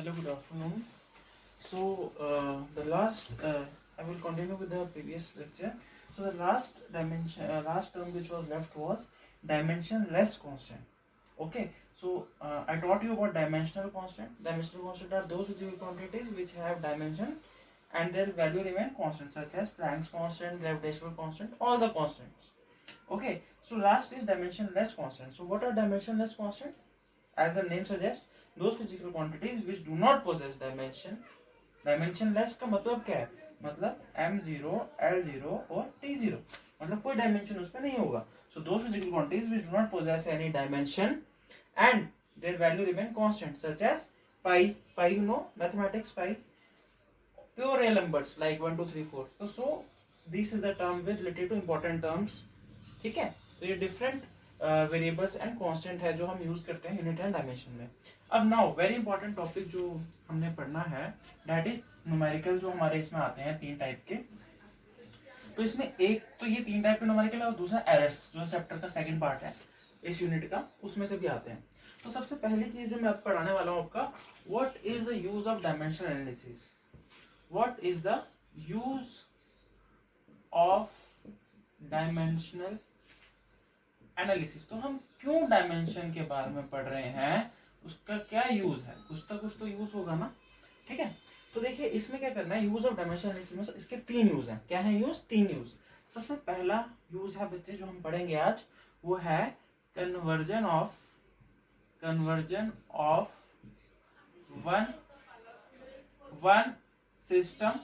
Hello, good afternoon. I will continue with the previous lecture. So the last term which was left was dimensionless constant. Okay, so I taught you about dimensional constant. Dimensional constant are those physical quantities which have dimension and their value remain constant, such as Planck's constant, gravitational constant, all the constants. Okay, so last is dimensionless constant. So what are dimensionless constant? As the name suggests, those physical quantities which do not possess dimension. Dimensionless का मतलब क्या है? मतलब m0, l0 और t0, मतलब कोई dimension उसमें नहीं होगा. So those physical quantities which do not possess any dimension and their value remain constant, such as pi. Pi, you know mathematics, pi, pure real numbers like 1 2 3 4. So this is the term with related to important terms. ठीक है, तो ये different variables and constant है जो हम use करते हैं unit and dimension में. अब नाउ वेरी इंपॉर्टेंट टॉपिक जो हमने पढ़ना है दैट इज न्यूमेरिकल, जो हमारे इसमें आते हैं 3 टाइप के. तो इसमें एक तो ये 3 टाइप के न्यूमेरिकल है और दूसरा एरर्स जो चैप्टर का सेकंड पार्ट है इस यूनिट का, उसमें से भी आते हैं. तो सबसे पहली चीज जो मैं आपको पढ़ाने वाला हूँ आपका, what is the use of dimensional analysis. What is the use of dimensional analysis. तो हम क्यों डायमेंशन के बारे में पढ़ रहे हैं, उसका क्या यूज है, कुछ तो यूज होगा ना. ठीक है, तो देखिए इसमें क्या करना है, यूज ऑफ डायमेंशन एनालिसिस में इसके 3 यूज हैं. क्या है यूज? 3 यूज. सबसे पहला यूज है बच्चे जो हम पढ़ेंगे आज, वो है conversion of one system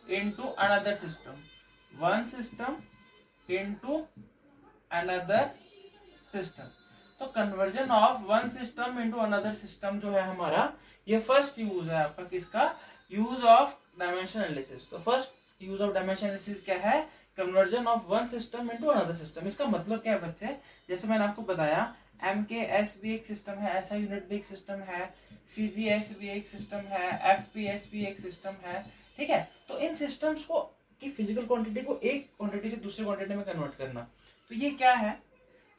into another system. One system into another system. तो conversion of one system into another system जो है हमारा, ये फर्स्ट यूज है आपका किसका, यूज ऑफ डायमेंशन एनालिसिस. तो first use of dimension analysis क्या है, conversion of one system into another system. इसका मतलब क्या है बच्चे, जैसे मैंने आपको बताया MKS भी एक सिस्टम है, SI यूनिट भी एक सिस्टम है, CGS भी एक सिस्टम है, FPS भी एक सिस्टम है. ठीक है, तो इन सिस्टम्स को की फिजिकल क्वांटिटी को एक क्वांटिटी से दूसरी क्वांटिटी में कन्वर्ट करना, तो ये क्या है.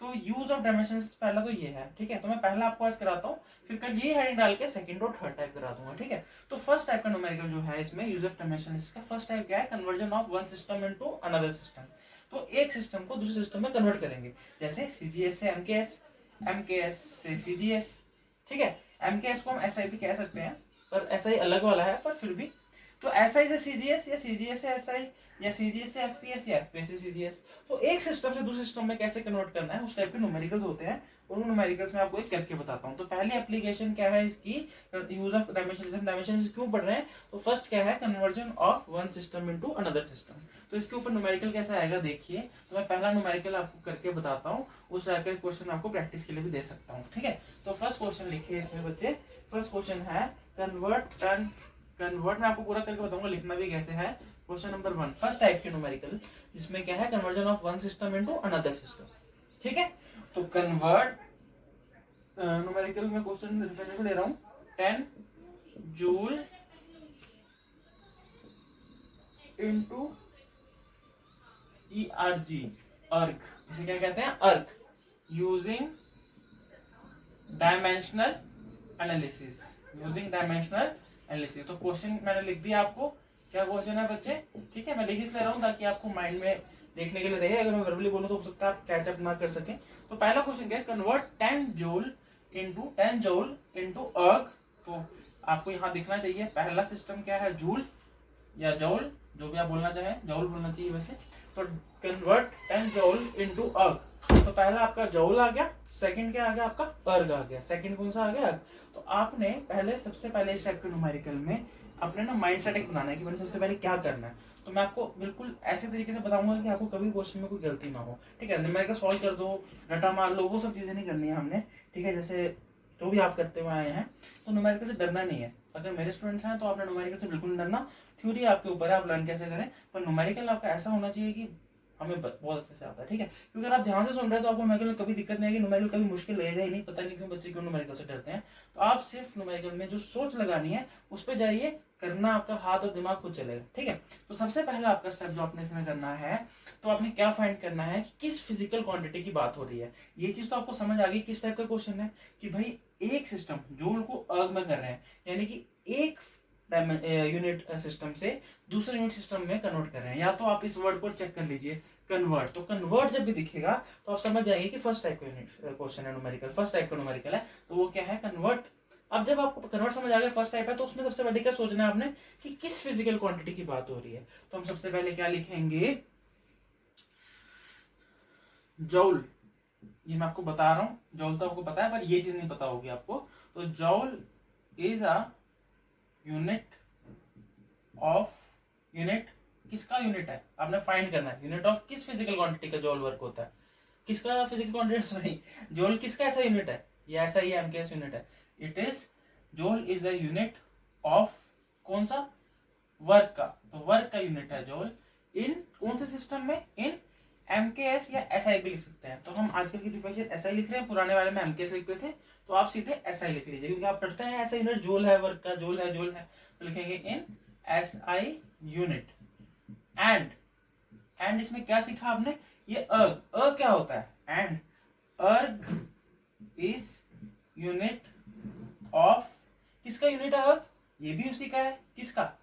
तो यूज ऑफ डायमेंशन पहला तो ये है. ठीक है, तो मैं पहला आपको आज कराता हूँ, फिर कल ये हेडिंग डाल के सेकंड और थर्ड टाइप करा दूंगा. ठीक है, तो फर्स्ट टाइप का न्यूमेरिकल जो है इसमें यूज ऑफ डायमेंशन, इसका फर्स्ट टाइप क्या है, conversion of one system into another system. तो एक सिस्टम को दूसरे सिस्टम में कन्वर्ट करेंगे, जैसे CGS से MKS से CGS. ठीक है, MKS को हम SI भी कह सकते हैं, पर SI अलग वाला है, पर फिर भी. तो SI से CGS या CGS से SI या CGS से FPS या FPS से CGS. तो एक सिस्टम से दूसरे सिस्टम में कैसे कन्वर्ट करना है, उस टाइप के न्यूमेरिकल्स होते हैं, और उन न्यूमेरिकल्स में आपको एक करके बताता हूं. तो पहली एप्लीकेशन क्या है इसकी, यूज ऑफ डायमेंशन. डायमेंशन क्यों पढ़ रहे हैं, तो फर्स्ट क्या है, conversion of one system into another system. तो इसके ऊपर न्यूमेरिकल कैसा आएगा देखिए. तो मैं पहला न्यूमेरिकल आपको करके बताता हूँ, उस टाइप का क्वेश्चन आपको प्रैक्टिस के लिए भी दे सकता हूँ. ठीक है, तो फर्स्ट क्वेश्चन लिखिए इसमें बच्चे. फर्स्ट क्वेश्चन है कन्वर्ट. मैं आपको पूरा करके बताऊंगा, लिखना भी कैसे है. क्वेश्चन नंबर 1, फर्स्ट टाइप के न्यूमेरिकल, जिसमें क्या है, conversion of one system into another system. ठीक है, तो कन्वर्ट न्यूमेरिकल में क्वेश्चन रेफरेंस ले रहा हूं, 10 जूल इनटू ERG, अर्क. इसे क्या कहते हैं, अर्क, यूजिंग डायमेंशनल एनालिसिस. तो क्वेश्चन मैंने लिख दिया आपको, क्या क्वेश्चन है बच्चे. ठीक है, मैं लिख इसलिए रहा हूँ ताकि आपको माइंड में देखने के लिए रहे. अगर मैं वर्बली बोलूँ तो हो सकता है आप कैचअप ना कर सकें. तो पहला क्वेश्चन क्या है, कन्वर्ट 10 जूल इनटू अर्क. तो आपको यहाँ दिखना चाहिए, पहला सिस्टम क्या है, जूल या जौल, जो भी आप बोलना चाहें, जौल बोलना चाहिए वैसे. तो कन्वर्ट 10 जौल इनटू अर्क. तो पहला आपका जौल आ गया, सेकंड क्या आ गया आपका, अर्ग आ गया. सेकंड कौन सा आ गया, अर्ग. तो आपने सबसे पहले इस टाइप के न्यूमेरिकल में अपने ना माइंड सेट एक बनाना है कि मैंने सबसे पहले क्या करना है. तो मैं आपको बिल्कुल ऐसे तरीके से बताऊंगा कि आपको कभी क्वेश्चन में कोई गलती ना हो. ठीक है, न्यूमेरिकल सॉल्व कर दो, रटा मार लो, वो सब चीजें नहीं करनी है हमने. ठीक है, जैसे जो भी आप करते हुए आए हैं, तो न्यूमेरिकल से डरना नहीं है. अगर मेरे स्टूडेंट्स हैं तो आपने न्यूमेरिकल से बिल्कुल नहीं डरना. थ्योरी आपके ऊपर है, आप लर्न कैसे करें, पर न्यूमेरिकल आपका ऐसा होना चाहिए कि हमें बहुत अच्छे से आता है. ठीक है, क्योंकि अगर आप ध्यान से सुन रहे हैं तो आपको न्यूमेरिकल में कभी दिक्कत नहीं आएगी. न्यूमेरिकल कभी मुश्किल लगेगा ही नहीं. पता नहीं क्यों बच्चे क्यों न्यूमेरिकल से डरते हैं. तो आप सिर्फ न्यूमेरिकल में जो सोच लगानी है उस पर जाइए, करना आपका हाथ और दिमाग खुद चलेगा. ठीक है, तो सबसे पहला आपका स्टेप जो आपने इसमें करना है, तो आपने क्या फाइंड करना है कि किस फिजिकल क्वांटिटी की बात हो रही है. ये चीज तो आपको समझ आ गई किस टाइप का क्वेश्चन है, कि भाई एक सिस्टम जूल को अर्ग में कर रहे हैं, यानी कि यूनिट सिस्टम से दूसरे यूनिट सिस्टम में कन्वर्ट कर रहे हैं। या तो आप इस वर्ड को चेक कर लीजिए, कन्वर्ट। तो कन्वर्ट जब भी दिखेगा तो आप समझ जाएंगे कि फर्स्ट टाइप का यूनिट क्वेश्चन है, न्यूमेरिकल फर्स्ट टाइप का न्यूमेरिकल है, तो वो क्या है, कन्वर्ट। अब जब आपको कन्वर्ट समझ आ गया फर्स्ट टाइप है, तो उसमें सबसे पहले क्या सोचना है आपने कि किस फिजिकल क्वांटिटी की बात हो रही है। तो हम सबसे पहले क्या लिखेंगे, जौल। ये मैं आपको बता रहा हूं, जौल तो आपको पता है पर ये चीज नहीं पता होगी आपको। तो joule is a unit of, unit किसका यूनिट है, आपने फाइंड करना है। यूनिट ऑफ किस फिजिकल क्वांटिटी का जौल वर्क होता है, किसका फिजिकल क्वांटिटी, सॉरी जौल किसका ऐसा यूनिट है, ये ऐसा ही एमकेएस यूनिट है। It is, joule is a unit of कौन सा, वर्क का। तो वर्क का यूनिट है जौल इन कौन से सिस्टम में, इन एमकेएस या एसआई भी लिख सकते हैं। तो हम आजकल की प्रिपरेशन एसआई लिख रहे हैं, पुराने वाले में एमकेएस लिखते थे, तो आप सीधे एसआई लिख लीजिए, क्योंकि आप पढ़ते हैं ऐसा यूनिट जौल है, वर्क का जौल है, जौल है, तो लिखेंगे इन एसआई यूनिट। एंड इसमें क्या सीखा आपने, ये अर्ग क्या होता है, एंड अर्ग इज यूनिट ऑफ, किसका यूनिट है अर्ग, ये भी उसी का है, किसका।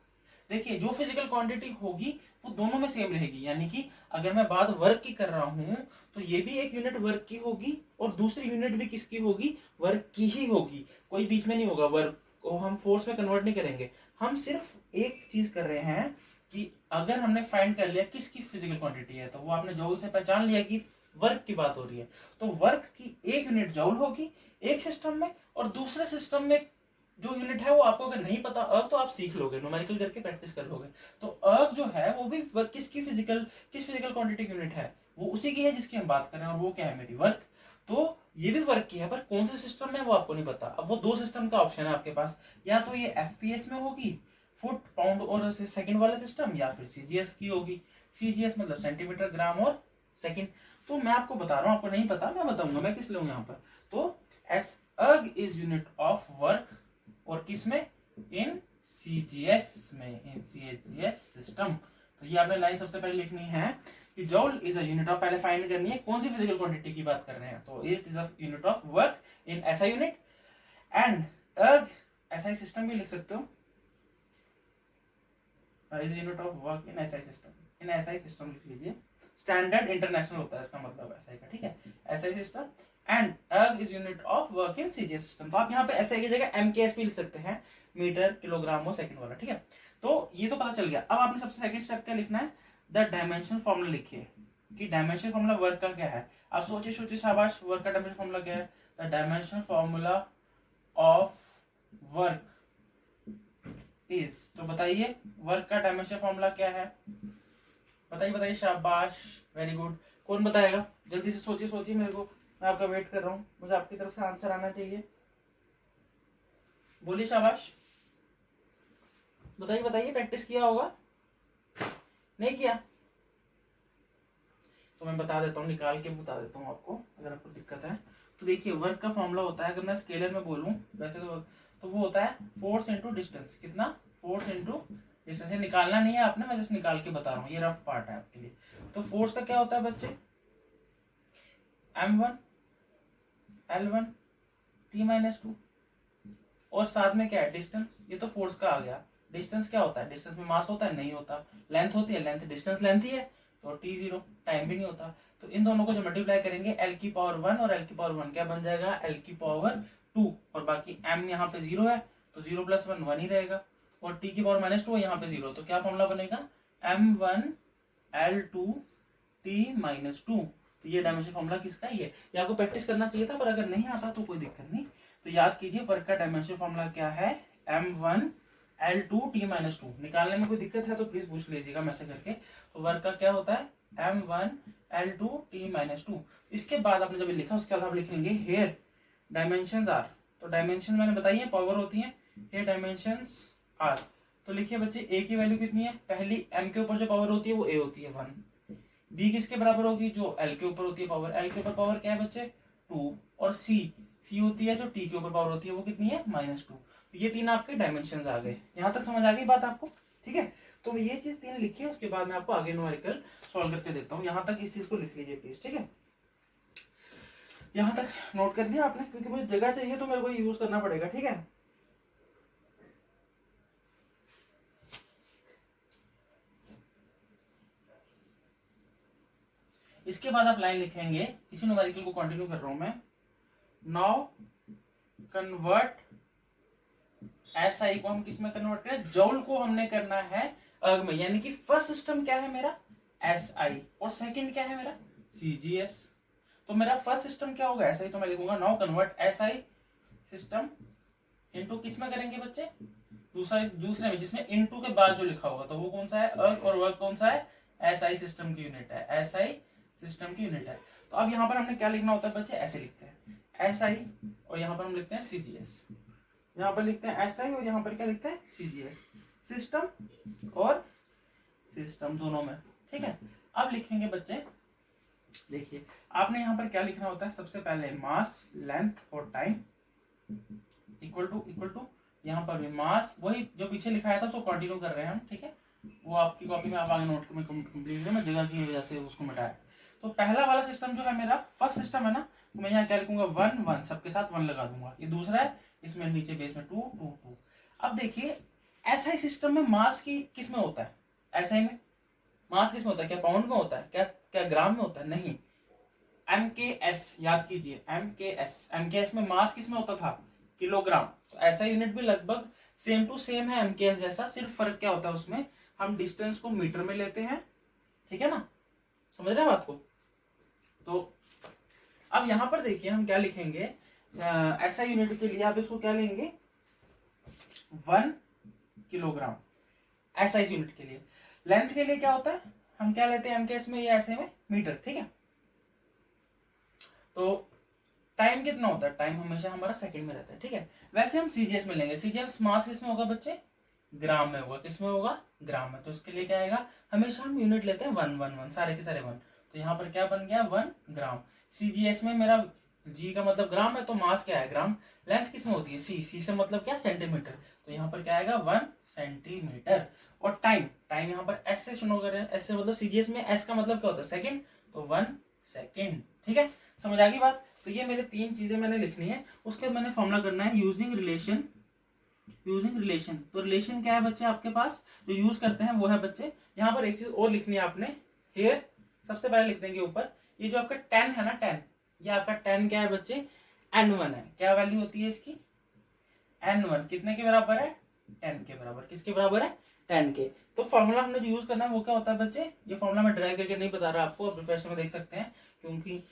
देखिए जो फिजिकल क्वांटिटी होगी वो दोनों में सेम रहेगी, यानी कि अगर मैं बात वर्क की कर रहा हूं तो ये भी एक यूनिट वर्क की होगी और दूसरी यूनिट भी किसकी होगी, वर्क की ही होगी, कोई बीच में नहीं होगा। वर्क को हम फोर्स में कन्वर्ट नहीं करेंगे, हम सिर्फ एक चीज कर रहे हैं कि अगर हमने फाइंड कर लिया किसकी फिजिकल क्वांटिटी है, तो वो आपने जौल से पहचान लिया कि वर्क की बात हो रही है, तो वर्क की एक यूनिट जौल होगी एक सिस्टम में, और दूसरे सिस्टम में जो यूनिट है वो आपको अगर नहीं पता अर्ग, तो आप सीख लोगे, न्यूमेरिकल करके प्रैक्टिस कर लोगे। तो अर्ग जो है वो भी वर्क किसकी फिजिकल, किस फिजिकल क्वांटिटी यूनिट है, वो उसी की है जिसकी हम बात कर रहे हैं, और वो क्या है मेरी वर्क। तो ये भी वर्क की है, पर कौन से सिस्टम में वो आपको नहीं पता। अब वो दो सिस्टम का ऑप्शन है आपके पास, या तो ये एफपीएस में होगी, फुट पाउंड और सेकंड वाला सिस्टम, या फिर सीजीएस की होगी। सीजीएस मतलब सेंटीमीटर, ग्राम और सेकंड। तो मैं आपको बता रहा हूं, आपको नहीं पता, मैं बताऊंगा, मैं किस लूंगा यहाँ पर। तो एस अर्ग इज यूनिट ऑफ वर्क, और किस में, इन सीजीएस में, इन सीजीएस सिस्टम। तो ये आपने लाइन सबसे पहले लिखनी है कि जौल इज अ यूनिट ऑफ, पहले फाइंड करनी है कौन सी फिजिकल क्वांटिटी की बात कर रहे हैं, तो it is a unit of work in SI unit, and अर्ग एसआई सिस्टम भी लिख सकते हो, is unit of work in SI system, in SI system लिख लीजिए, स्टैंडर्ड इंटरनेशनल होता है इसका मतलब एसआई का, ठीक है, एसआई सिस्टम। एंड अर्ग is unit of work in CGS system. तो आप यहाँ पे एसआई की जगह एमकेएस भी लिख सकते हैं, मीटर, किलोग्राम और सेकंड वाला, ठीक है। तो ये तो पता चल गया। अब आपने सबसे सेकंड स्टेप क्या लिखना है, द डायमेंशन फॉर्मूला लिखिए कि डायमेंशन फॉर्मूला वर्क का क्या है। आप सोचिए सोचिए, शाबाश, वर्क का डायमेंशन फॉर्मूला क्या है, the dimension formula of work is, तो बताइए वर्क का डायमेंशन फॉर्मूला क्या है, बताइए बताइए, शाबाश, वेरी गुड। कौन बताएगा, जल्दी से सोचिए सोचिए, मेरे को, मैं आपका वेट कर रहा हूं, मुझे आपकी तरफ से आंसर आना चाहिए, बोलिए शाबाश, बताइए बताइए, प्रैक्टिस किया होगा, नहीं किया, तो मैं बता देता हूँ, निकाल के बता देता हूँ आपको अगर आपको दिक्कत है। तो देखिए वर्क का फॉर्मूला होता है, अगर मैं स्केलर में बोलूं वैसे तो वो होता है फोर्स इंटू डिस्टेंस, कितना, फोर्स इंटू डिस्टेंस। ये निकालना नहीं है आपने, मैं जस्ट निकाल के बता रहा हूँ, ये रफ पार्ट है आपके लिए। तो फोर्स का क्या होता है बच्चे, m1 L1 T-2, और साथ में क्या है, डिस्टेंस, ये तो फोर्स का आ गया। डिस्टेंस क्या होता है, डिस्टेंस में मास होता है, नहीं होता, लेंथ होती है, लेंथ डिस्टेंस लेंथ ही है, तो t0, टाइम भी नहीं होता। तो इन दोनों को जो मल्टीप्लाई करेंगे, l की पावर 1 और l की पावर 1 क्या बन जाएगा, l की पावर 2, और बाकी m यहाँ पे 0 है, तो 0 + 1 1 ही रहेगा, और t की पावर -2 यहाँ पे 0, तो क्या फॉर्मूला बनेगा, m1 L2 T-2। तो ये डायमेंशन फॉर्मूला किसका ही है, ये आपको प्रैक्टिस करना चाहिए था, पर अगर नहीं आता तो कोई दिक्कत नहीं। तो याद कीजिए वर्क का डायमेंशन फॉर्मूला क्या है, m1 L2 T-2। निकालने में कोई दिक्कत है तो प्लीज पूछ लीजिएगा मैसेज करके। तो वर्क का क्या होता है, m1 L2 T-2। इसके बाद आपने जब लिखा उसके बाद आप लिखेंगे हेयर डायमेंशंस आर। तो डायमेंशन मैंने बताई है, पावर होती है, हेयर डायमेंशंस आर। तो लिखिए बच्चे, a की वैल्यू कितनी है, पहली m के ऊपर जो पावर होती है वो a होती है 1, b किसके बराबर होगी, जो l के ऊपर होती है पावर, l के ऊपर पावर क्या है बच्चे 2, और c होती है जो t के ऊपर पावर होती है वो कितनी है -2। तो ये तीन आपके डायमेंशंस आ गए, यहाँ तक समझ आ गई बात आपको, ठीक है। तो ये चीज तीन लिखिए, उसके बाद मैं आपको आगे न्यूमेरिकल सॉल्व करके देता हूँ। यहाँ तक इस चीज को लिख लीजिए प्लीज, ठीक है, यहाँ तक नोट कर लिया आपने, क्योंकि मुझे जगह चाहिए तो मेरे को यूज करना पड़ेगा, ठीक है। इसके बाद आप लाइन लिखेंगे, इसी न्यूमेरिकल को कंटिन्यू कर रहा हूं मैं। नाउ कन्वर्ट एसआई को हम किस में कन्वर्ट करें, जूल को हमने करना है अर्ग में, यानी कि फर्स्ट सिस्टम क्या है मेरा एसआई और सेकंड क्या है मेरा सीजीएस। तो मेरा फर्स्ट सिस्टम क्या होगा एसआई, तो मैं लिखूंगा now convert SI system into किस में करेंगे बच्चे, दूसरे में, जिसमें इनटू के बाद जो लिखा होगा तो वो कौन सा है अर्ग, और वर्ग कौन सा है एसआई सिस्टम की यूनिट है, एसआई सिस्टम की यूनिट है। तो अब यहाँ पर हमने क्या लिखना होता है बच्चे, ऐसे लिखते हैं एसआई और यहाँ पर हम लिखते हैं सीजीएस, यहाँ पर लिखते हैं एसआई और यहाँ पर क्या लिखते हैं सीजीएस, सिस्टम और सिस्टम दोनों में, ठीक है। अब लिखेंगे बच्चे, देखिए आपने यहाँ पर क्या लिखना होता है, सबसे पहले मास लेंथ और टाइम इक्वल टू यहाँ पर भी मास, वही जो पीछे लिखाया था उसको कंटिन्यू कर रहे हैं हम, ठीक है। वो आपकी कॉपी में आप आगे नोट में कंप्लीट में जगह की वजह से उसको मिटाया। तो पहला वाला सिस्टम जो है मेरा फर्स्ट सिस्टम है ना, तो मैं यहाँ क्या लिखूंगा 1 1, सबके साथ 1 लगा दूंगा। ये दूसरा है, इसमें नीचे बेस में 2 2 2। अब देखिए एसआई सिस्टम में मास की किस में होता है, एसआई में मास किस में होता है, क्या पाउंड में होता है, क्या ग्राम में होता है, नहीं, एमकेएस याद कीजिए, एमकेएस में मास किस में होता था किलोग्राम। तो ऐसा यूनिट भी लगभग सेम टू सेम है एमकेएस जैसा, सिर्फ फर्क क्या होता है उसमें हम डिस्टेंस को मीटर में लेते हैं, ठीक है ना, समझ रहे हैं बात को। तो अब यहां पर देखिए हम क्या लिखेंगे ऐसा यूनिट के लिए, आप इसको क्या लेंगे 1 किलोग्राम ऐसा यूनिट के लिए। लेंथ के लिए क्या होता है, हम क्या लेते हैं एमकेएस में, ये ऐसे में मीटर, ठीक है। तो टाइम कितना होता है, टाइम हमेशा हमारा सेकंड में रहता है, ठीक है। वैसे हम सीजीएस में लेंगे, सीजीएस मास किसमें होगा बच्चे, ग्राम में होगा, किसमें होगा ग्राम में। तो इसके लिए क्या आएगा, हमेशा हम यूनिट लेते हैं 1 1 1, सारे के सारे 1। तो यहाँ पर क्या बन गया 1 ग्राम। सीजीएस में मेरा जी का मतलब ग्राम है, तो मास क्या है ग्राम। लेंथ किसमें होती है सी से मतलब क्या सेंटीमीटर, तो यहाँ पर क्या आएगा 1 सेंटीमीटर। और टाइम यहाँ पर एस से शुरू कर रहे हैं, एस से मतलब सीजीएस में एस का मतलब क्या होता है सेकंड, तो 1 सेकंड, ठीक है। समझ आ गई बात। तो ये मेरे 3 चीजें मैंने लिखनी है, उसके मैंने फॉर्मूला करना है यूजिंग रिलेशन। तो रिलेशन क्या है बच्चे आपके पास जो यूज करते हैं वो है बच्चे, यहाँ पर एक चीज और लिखनी है आपने, हेयर सबसे पहले लिख देंगे ऊपर, ये जो आपका 10 है ना 10, ये आपका 10 क्या है बच्चे n1 है, क्या वैल्यू होती है इसकी n1, कितने के बराबर है 10 के बराबर, किसके बराबर है 10 के। तो फॉर्मूला हमने जो यूज करना है वो क्या होता है बच्चे, ये फॉर्मूला मैं ड्राइव करके नहीं बता रहा आपको, प्रोफेशनल में देख सकते हैं क्योंकि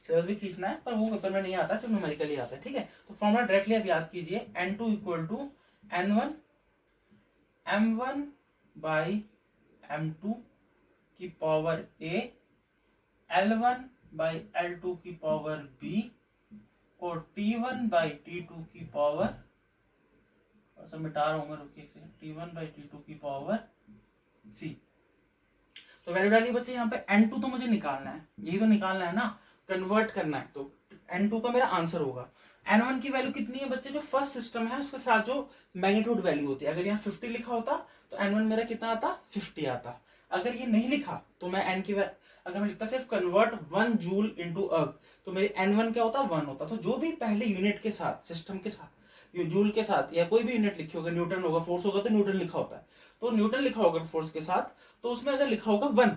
सिलेबस भी खींचना है, पर वो पेपर में नहीं आता, सिर्फ न्यूमेरिकली आता है, ठीक है। तो फॉर्मूला डायरेक्टली आप याद कीजिए, n2 equal to n1 m1 by m2 की power a, l1 by l2 की पावर b और t1 बाई t2 की पावर, ऐसा मिटा रहा हूं मैं, रुकिए t1 बाई t2 की पावर c। तो वैल्यू डालिए बच्चे, यहाँ पे n2 तो मुझे निकालना है, यही तो निकालना है ना, कन्वर्ट करना है, तो n2 का मेरा आंसर होगा। n1 की वैल्यू कितनी है बच्चे, जो फर्स्ट सिस्टम है उसके साथ जो मैग्नीट्यूड वैल्यू होती है, अगर यहाँ 50 लिखा होता तो n1 मेरा कितना आता 50 आता। अगर ये नहीं लिखा तो मैं n की अगर मैं लिखता सिर्फ कन्वर्ट 1 जूल इनटू अर्ग, तो मेरे n1 क्या होता 1 होता। तो जो भी पहले यूनिट के साथ सिस्टम के साथ जूल के साथ या कोई भी यूनिट लिखी होगा, न्यूटन होगा, फोर्स होगा तो न्यूटन लिखा होता है, तो न्यूटन लिखा होगा फोर्स के साथ, तो उसमें अगर लिखा होगा 1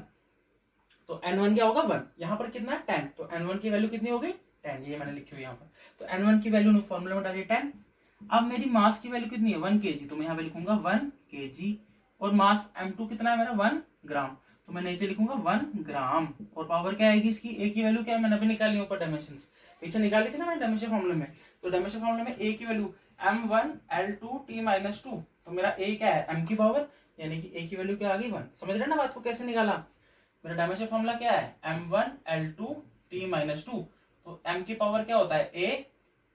तो n1 क्या होगा 1। यहाँ पर कितना है 10, तो n1 की वैल्यू कितनी हो गई 10, ये मैंने लिखी हुई यहाँ पर। तो n1 की वैल्यू फॉर्मूला में डालिए 10। अब मेरी मास की वैल्यू कितनी है 1 kg, तो मैं यहाँ पे लिखूंगा 1 kg, और मास m2 कितना है मेरा 1 ग्राम, तो मैं नीचे लिखूंगा 1 ग्राम। और पावर क्या आएगी इसकी, a की वैल्यू क्या है मैंने अभी निकाली ऊपर डायमेंशन, पीछे निकाली थी ना मैंने डायमेंशन फॉर्मूले में। तो डायमेंशन फॉर्मूले में a की वैल्यू m1 l2 t-2, तो मेरा a क्या है m की पावर, यानी कि a की वैल्यू क्या आ गई 1। समझ रहे ना बात को कैसे निकाला, मेरा डायमेंशन फॉर्मूला क्या है m1 l2 t-2, तो m की पावर क्या होता है a,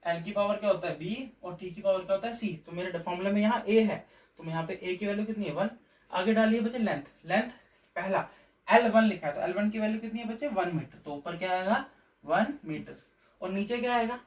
l की पावर क्या होता है b और t की पावर क्या होता है c। तो मेरे फॉर्मूला में यहाँ a है, तो मैं यहाँ पे a की वैल्यू कितनी है 1। आगे डालिए बच्चे लेंथ पहला l1 लिखा है, तो l1 की वैल्यू कितनी है बच्चे 1 मीटर, तो ऊपर क्या आएगा 1 मीटर, और नीचे क्या आएगा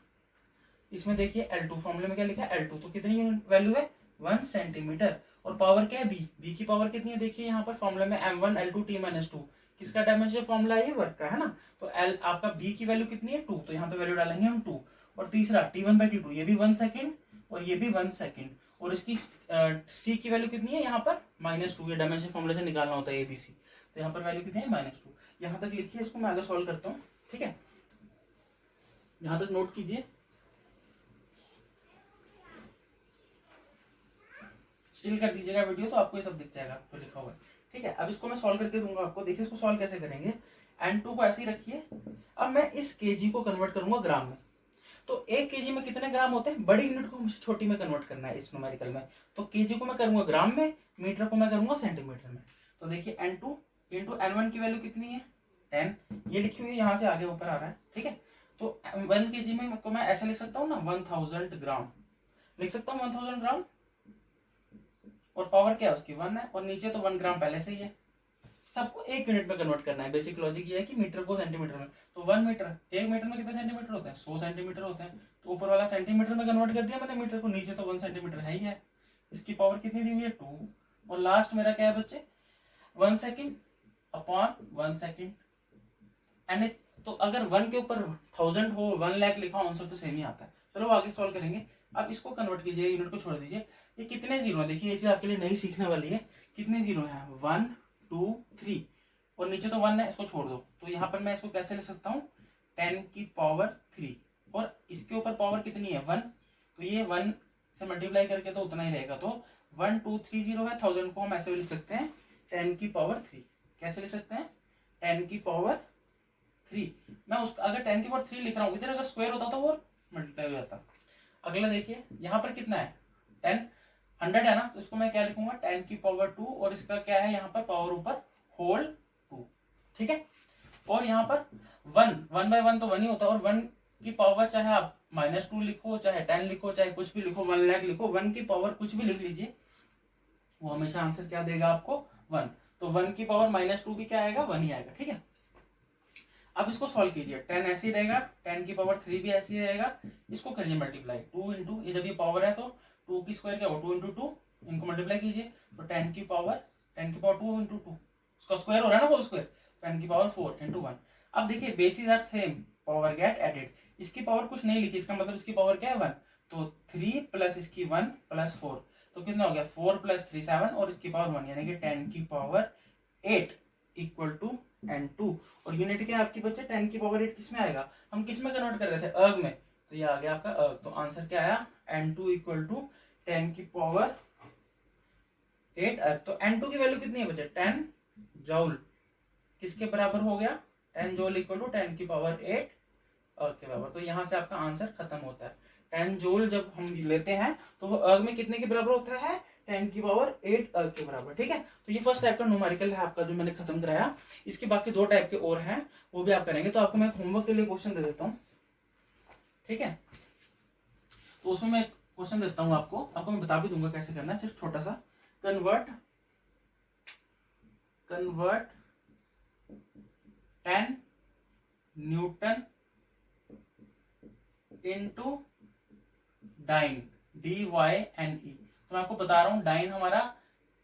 इसमें देखिए l2, फॉर्मूले में क्या लिखा है l2, तो कितनी वैल्यू है 1 सेंटीमीटर। और पावर क्या है b की पावर कितनी है, देखिए यहाँ पर फॉर्मूले में m1 l2 t-2, किसका डायमेंशन फॉर्मूला है ये वर्क का है ना, तो l आपका b की वैल्यू कितनी है 2, तो यहाँ पे वैल्यू डालेंगे हम 2। और तीसरा t1 बाई t2, ये भी 1 सेकंड और ये भी 1 सेकंड, और इसकी c की वैल्यू कितनी है यहाँ पर -2, ये डायमेंशन फॉर्मूला से निकालना होता है abc, तो यहाँ पर वैल्यू कितनी है -2। यहाँ तक लिखिए, इसको मैं आगे सॉल्व करता हूँ, ठीक है। यहाँ तक नोट कीजिए, स्टिल कर दीजिएगा वीडियो तो आपको ये सब दिख जाएगा जो लिखा हुआ है, ठीक है। अब इसको मैं सॉल्व करके दूंगा आपको, देखिए इसको सॉल्व कैसे करेंगे। N2 को ऐसे ही रखिए। अब मैं इस केजी को कन्वर्ट करूंगा ग्राम में। तो 1 केजी में कितने ग्राम होते हैं, बड़ी यूनिट को मुझे छोटी में कन्वर्ट करना है इस न्यूमेरिकल में। तो केजी को मैं करूंगा ग्राम में, मीटर को मैं करूंगा सेंटीमीटर में। तो देखिए N2 इंटू N1 की वैल्यू कितनी है 10, ये लिखी हुई है, यहाँ से आगे ऊपर आ रहा है, ठीक है। तो 1 केजी में तो मैं ऐसे लिख सकता हूँ ना 1000 ग्राम, लिख सकता हूँ 1000 ग्राम, और पावर क्या है उसकी 1 है, और नीचे तो 1 ग्राम पहले से ही है। सबको 1 यूनिट में कन्वर्ट करना है। बेसिक लॉजिक ये है कि मीटर को सेंटीमीटर में, तो 1 मीटर, 1 मीटर में कितने सेंटीमीटर होते हैं, 100 सेंटीमीटर होते हैं। तो ऊपर वाला सेंटीमीटर में कन्वर्ट कर दिया मैंने मीटर को, नीचे तो 1 सेंटीमीटर है ही है। इसकी पावर कितनी दी हुई है 2, और लास्ट मेरा क्या है बच्चे 1 सेकेंड अपॉन 1 सेकेंड। एंड तो अगर 1 के ऊपर 1000 हो, 1 लाख लिखा हो, आंसर तो सेम ही आता है। चलो आगे सॉल्व करेंगे। अब इसको कन्वर्ट कीजिए, यूनिट को छोड़ दीजिए। ये कितने जीरो है, देखिए ये चीज आपके लिए नहीं सीखने वाली है। कितने जीरो है 1 2 3, और नीचे तो 1 है, इसको छोड़ दो। तो यहाँ पर मैं इसको कैसे लिख सकता हूँ 10 की पावर 3, और इसके ऊपर पावर कितनी है 1, तो ये 1 से मल्टीप्लाई करके तो उतना ही रहेगा। तो 1230 है, 1000 को हम ऐसे भी लिख सकते हैं 10 की पावर 3। कैसे लिख सकते हैं 10 की पावर 3। मैं उसका अगर 10 की पावर 3 लिख रहा हूँ, इधर अगर स्क्वायर होता तो वो मल्टीप्लाई हो जाता। अगला देखिए यहाँ पर कितना है 10, 100 है ना, तो इसको मैं क्या लिखूंगा 10 की पावर 2, और इसका क्या है यहाँ पर पावर ऊपर होल 2, ठीक है। और यहाँ पर 1 बाय 1 तो 1 ही होता है, और 1 की पावर चाहे आप -2 लिखो, चाहे 10 लिखो, चाहे कुछ भी लिखो, 1 लाख लिखो, 1 की पावर कुछ भी लिख लीजिए, वो हमेशा आंसर क्या देगा आपको 1। तो 1 की पावर -2 भी क्या आएगा 1 ही आएगा, ठीक है। अब इसको सॉल्व कीजिए, 10 ऐसे ही रहेगा, 10 की पावर 3 भी ऐसे ही रहेगा। इसको करिए मल्टीप्लाई 2 इंटू, ये जब ये पावर है तो 2 की स्क्वायर क्या हो 2 इंटू 2, इनको मल्टीप्लाई कीजिए। तो 10 की पावर 2 इंटू 2, उसका स्क्वायर हो रहा है ना, होल स्क्वायर, 10 की पावर 4 इंटू 1। अब देखिए basis are same, power get added. इसकी पावर कुछ नहीं लिखी, इसका मतलब इसकी पावर क्या है 1, तो 3 प्लस इसकी 1 प्लस 4, तो कितना हो गया 4 प्लस 3 7, और इसकी पावर 1, यानी कि 10 की पावर 8 इक्वल टू N2। और यूनिट क्या है आपकी बच्चे 10 की पावर 8 किसमें आएगा, हम किस में कन्वर्ट कर रहे थे अर्ग में, तो ये आ गया आपका अर्ग। तो आंसर क्या आया N2 इक्वल टू 10 की पावर 8 अर्ग। तो N2 की वैल्यू कितनी है बच्चे 10 जूल, किसके बराबर हो गया 10 जूल इक्वल टू 10 की पावर 8 अर्ग के बराबर। तो यहां से आपका आंसर खत्म होता है। 10 जूल जब हम लेते हैं तो वो अर्ग में कितने के बराबर होता है 10 की पावर 8 अर्ग के बराबर, ठीक है। तो ये फर्स्ट टाइप का न्यूमेरिकल है आपका जो मैंने खत्म कराया। इसके बाकी 2 टाइप के और हैं, वो भी आप करेंगे। तो आपको मैं होमवर्क के लिए क्वेश्चन दे देता हूँ, ठीक है। तो उसमें मैं क्वेश्चन देता हूँ आपको मैं बता भी दूंगा कैसे करना है, सिर्फ छोटा सा। Convert 10 newton into dyne, DYNE। तो मैं आपको बता रहा हूँ डाइन हमारा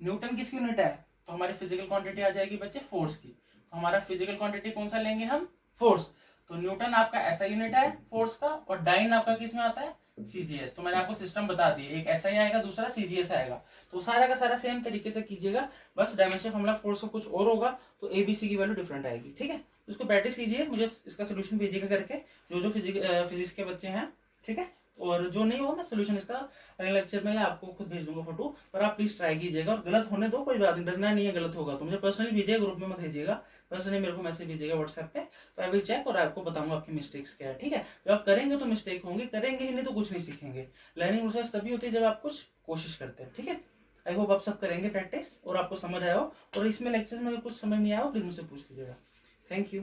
न्यूटन किसकी यूनिट है, तो हमारी फिजिकल क्वांटिटी आ जाएगी बच्चे फोर्स की। तो हमारा फिजिकल क्वांटिटी कौन सा लेंगे हम फोर्स। तो न्यूटन आपका ऐसा यूनिट है फोर्स का, और डाइन आपका किस में आता है CGS। तो मैंने आपको सिस्टम बता दिया, एक SI आएगा, दूसरा CGS आएगा। तो सारा का सारा सेम तरीके से कीजिएगा, बस डायमेंशन फॉर्मूला फोर्स का कुछ और होगा, तो ABC की वैल्यू डिफरेंट आएगी, ठीक है। इसको प्रैक्टिस कीजिए, मुझे इसका सोल्यूशन भेजिएगा करके, जो फिजिक्स के बच्चे हैं, ठीक है। और जो नहीं हो मैं सोल्यूशन इसका अगले लेक्चर में आपको खुद भेज दूंगा फोटो, पर आप प्लीज ट्राई कीजिएगा। और गलत होने दो कोई बात नहीं, डरना नहीं है, गलत होगा तो मुझे पर्सनली भेजिएगा, ग्रुप में मत भेजिएगा, पर्सनली मेरे को मैसेज भेजिएगा व्हाट्सएप पे, तो आई विल चेक और आपको बताऊंगा आपकी मिस्टेक्स क्या है, ठीक है। जब आप करेंगे तो मिस्टेक होंगी, करेंगे ही नहीं तो कुछ नहीं सीखेंगे। लर्निंग प्रोसेस तभी होती है जब आप कुछ कोशिश करते हैं, ठीक है। आई होप आप सब करेंगे प्रैक्टिस और आपको समझ आया हो, और इसमें लेक्चर में अगर कुछ समझ नहीं आया हो प्लीज मुझसे पूछ लीजिएगा। Thank you.